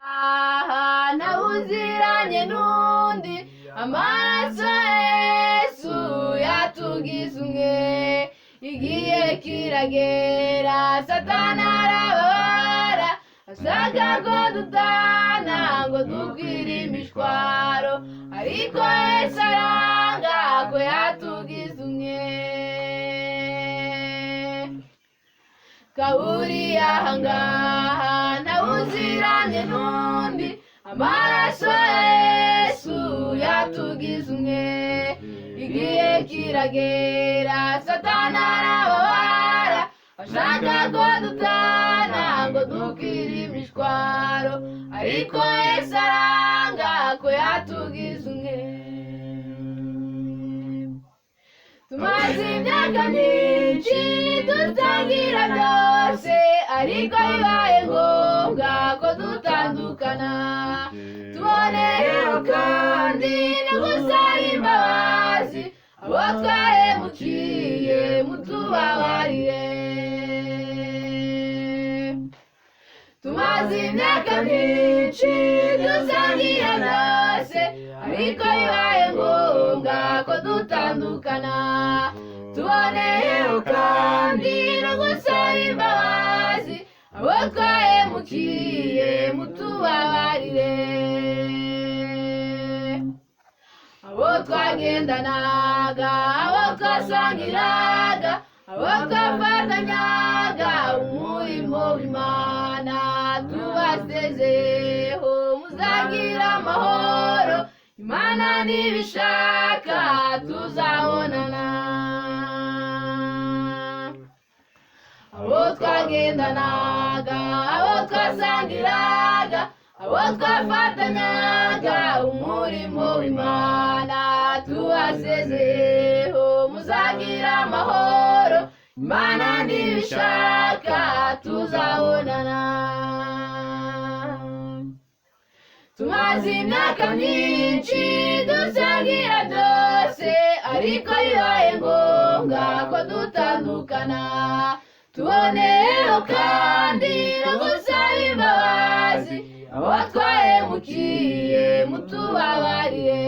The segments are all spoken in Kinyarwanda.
aha ntawuziranye n'undi, amaraso Yesu yatugize umwe. Igihe kiragera Satani arababara, ashaka ko dutana ngo dukwire imishwaro, ariko Yesu aranga ko yatugize umwe. Kaburi ahangaha ntawuziranye n'undi, amaraso Yesu yatugize umwe. Igihe kiragera Satani arababara, ashaka ko dutana ngo dukwire imishwaro, ariko Yesu aranga ko yatugize umwe. Tumaze imyaka myinshi dutangira byose, ariko bibaye ngombwa ko dutandukana. Tuboneyeho kandi no gusaba imbabazi abo twahemukiye, mutubabarire. Tumaze imyaka myinshi dusangira byose, ariko bibaye ngombwa ko dutandukana. Tuboneyeho kandi no gusaba imbabazi abo twahemukiye, mutubabarire. Abo twagendanaga, abo twasangiraga, abo twafatanyaga umurimo w'Imana, tubasezeho muzagira amahoro, Imana nibishaka tuzabonana. Abo twagendanaga, abo twasangiraga, abo twafatanyaga umurimo w'Imana, tubasezeho muzagira amahoro, Imana nibishaka tuzabonana. Tumaze imyaka myinshi dusangira byose, ariko bibaye ngombwa ko dutandukana. Tuboneyeho kandi no gusaba imbabazi abo twahemukiye, mutubabarire.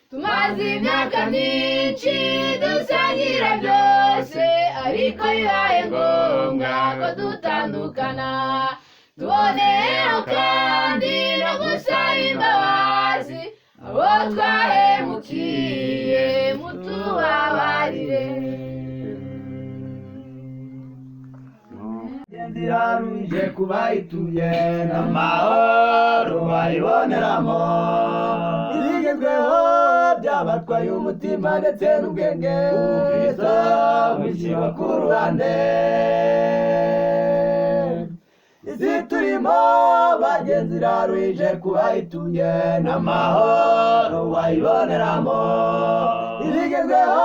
Tumaze imyaka myinshi dusangira byose, ariko bibaye ngombwa ko dutandukana. Tuboneyeho kandi no gusaba imbabazi abo twahemukiye, mutubabarire. Ndiraruje kubayituye n'amahoro bayiboneramo, ibigezweho byabatwaye umutima ndetse n'ubwenge, Kristo wishyirwa ku ruhande. Isi turimo bagenzi iraruje kubayituye n'amahoro wayiboneramo, ibigezweho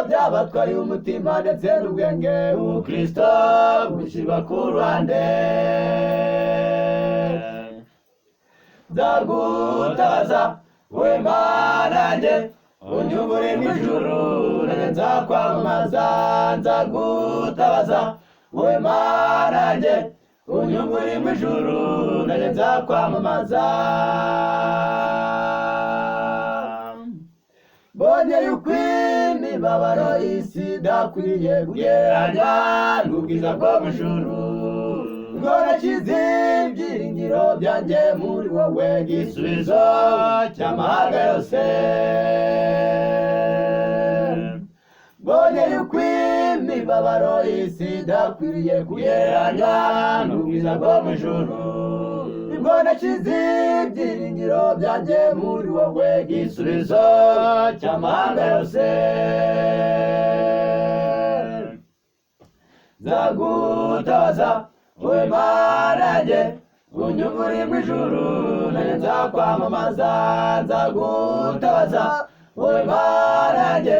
byabatwaye umutima ndetse n'ubwenge, Kristo wishyirwa ku ruhande. Nzagutabaza wowe Mana yanjye, unyubure mu ijuru nanjye nzakwamamaza. Nzagutabaza wowe Mana yanjye, unyubure mu ijuru nanjye nzakwamamaza. Mbonye yuko imibabaro y'isi idakwiriye kugereranywa n'ubwiza bwo mu ijuru, ngo nashyize ibyiringiro byanjye muri wowe, igisubizo cy'amahanga yose. Mbonye yuko imibabaro y'isi idakwiriye kugereranywa n'ubwiza bwo mu ijuru, nibwo nashyize ibyiringiro byanjye muri wowe, igisubizo cy'amahanga yose. Nzagutabaza wowe Mana yanjye, unyubure mu ijuru nanjye nzakwamamaza. Nzagutabaza wowe Mana yanjye,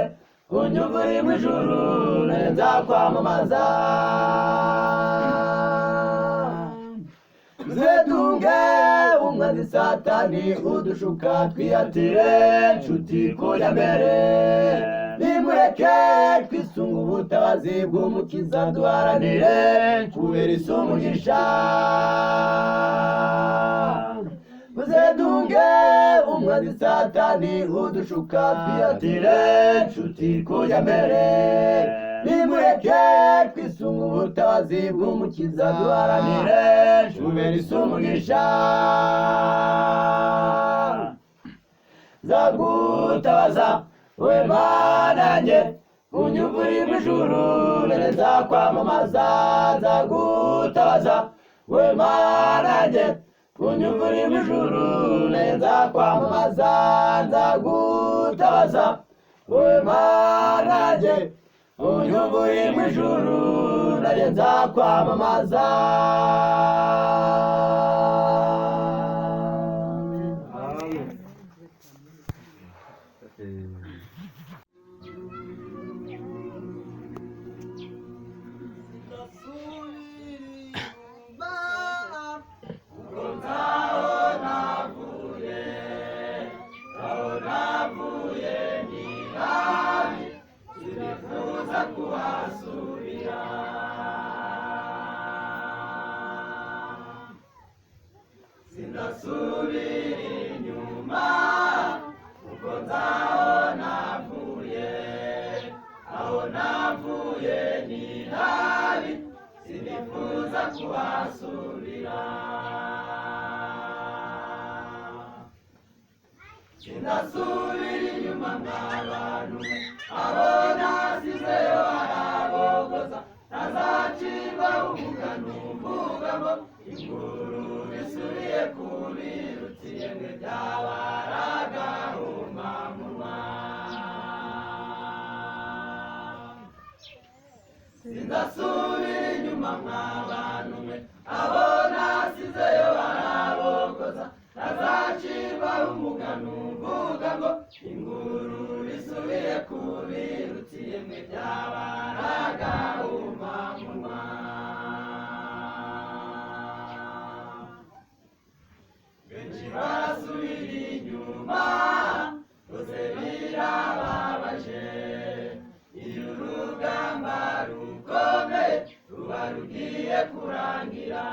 unyubure mu ijuru nanjye nzakwamamaza. Zetunge umwanzi Satani udushuka, twiyatire nshuti kujya mbere. nimureke twisunga ubutabazi bw'umukiza duharanire kubera isi umugisha muze duhunge umwanzi satani udushuka twiyatire nshuti kujya mbere nimureke twisunga ubutabazi bw'umukiza duharanire kubera isi umugisha nzagutabaza wowe Mana yanjye unyumvire mu ijuru none nzakwamamaza nzagutabaza wowe Mana yanjye unyumvire mu ijuru none nzakwamamaza nzagutabaza wowe Mana yanjye unyumvire mu ijuru none nzakwamamaza Sindasubira inyuma mw'abantu abo nasizeyo arabogoza ntazacirwa umugani uvuga ngo ingurube isubiye ku birutiye mwe byabara agahomamunwa sindasubira inyuma mw'abantu mwe abo nasizeyo arabogoza ntazacirwa umugani uvuga ngo ingurube isubiye ku birutiye mwe byabara agahomamunwa benshi barasubira inyuma rwose birababaje iyo urugamba rukomeye ruba rugiye kurangira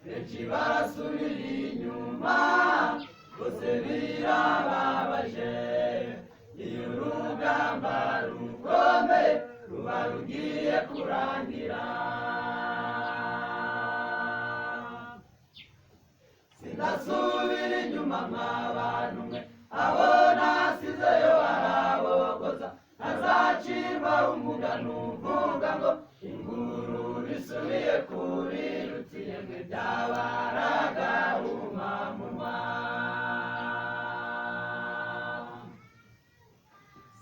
benshi barasubira inyuma rwose birababaje iyo urugamba rukomeye ruba rugiye kurangira sindasubira inyuma mw'abantu mwe abo nasizeyo arabogoza ntazacirwa umugani uvuga ngo ingurube isubiye ku birutiye mwe byabara agahomamunwa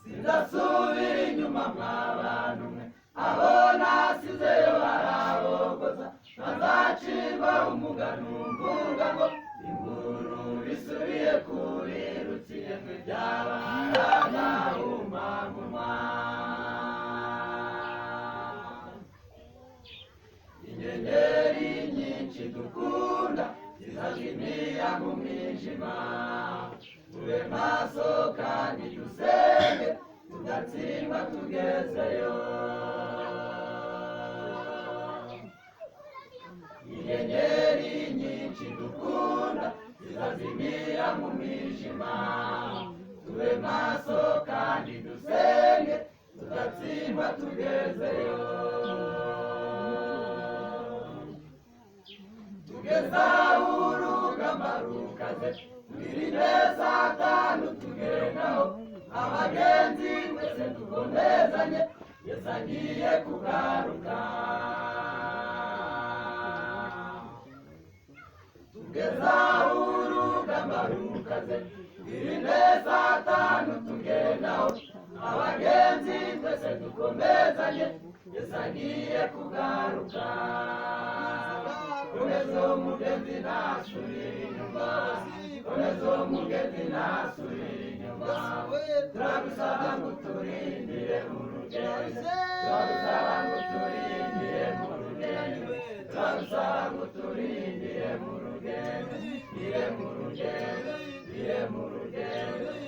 sindasubira inyuma mw'abantu mwe abo nasizeyo arabogoza ntazacirwa umugani uvuga ngo ingurube isubiye ku birutiye mwe byabara agahomamunwa inyenyeri nyinshi dukunda zizazimira mu mwijima tube maso kandi dusenge tugatsindwa tugezeyo inyenyeri nyinshi dukunda zizazimira mu mwijima tube maso kandi dusenge tugatsindwa tugezeyo tugeza urugamba rukaze twirinde satani tugendaho abagenzi twese dukomezanye yesu agiye kugaruka tugeza urugamba rukaze twirinde satani tugendaho abagenzi twese dukomezanye yesu agiye kugaruka komeza umugenzi ntasubira inyuma komeza umugenzi ntasubira inyuma turagusaba ngo turindire mu rugendo turagusaba ngo turindire mu rugendo turagusaba ngo turindire mu rugendo ire mu rugendo turindire mu rugendo